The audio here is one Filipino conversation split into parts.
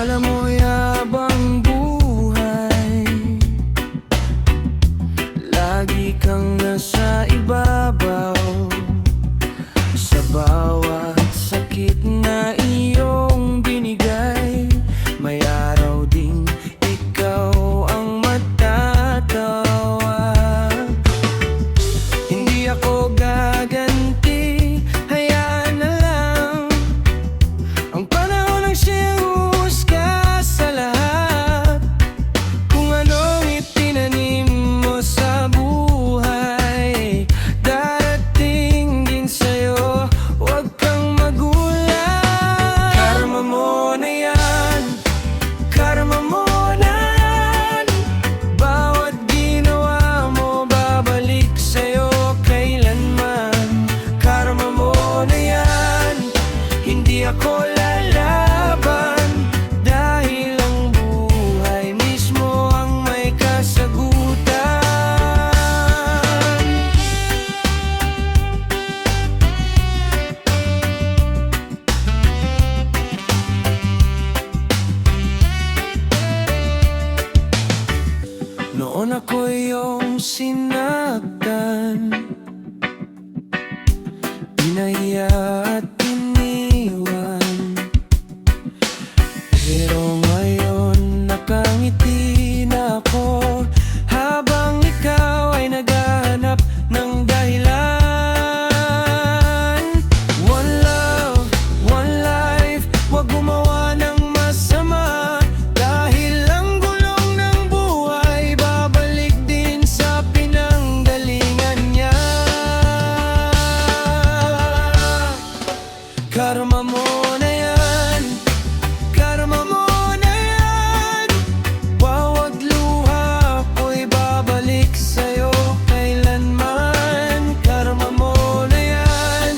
Akala mo yabang buhay, lagi kang nasa ibabaw. Sa bawat sakit na iyong binigay, may araw ding ikaw ang matatawa. Hindi ako gaganti, hayaan na lang. Ang panahon ang siyang huhusga sa lahat. Kung anong itinanim mo sa buhay, darating din sa'yo, huwag kang magulat. Karma mo na yan, karma mo na yan. Bawat ginawa mo, babalik sa'yo kailanman. Karma mo na yan, hindi ako lalaban, dahil ang buhay mismo ang may kasagutan. Noon ako iyong sinaktan, pinahiya at iniwan. Pero ngayon nakangiti na ako, habang ikaw ay naghahanap ng dahilan. One love, one life, wag gumawa ng masama, dahil ang gulong ng buhay babalik din sa pinanggalingan niya. Karma mo na yan, karma mo na yan. Bawat luha ko'y babalik sa'yo kailanman. Karma mo na yan,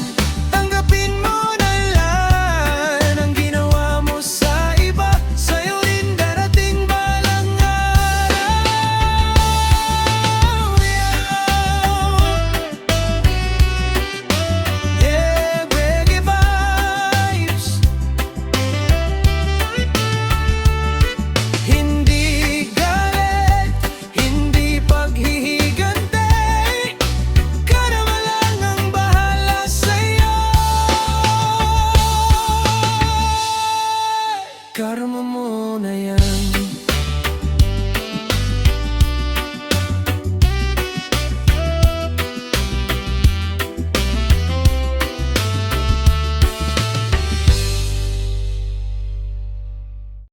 tanggapin mo na lang. Ang ginawa mo sa iba, sa'yo rin darating balang araw. Yeah, reggae vibes. Hindi galit, hindi paghihigante, karma lang ang bahala sa'yo. Karma mo na yan.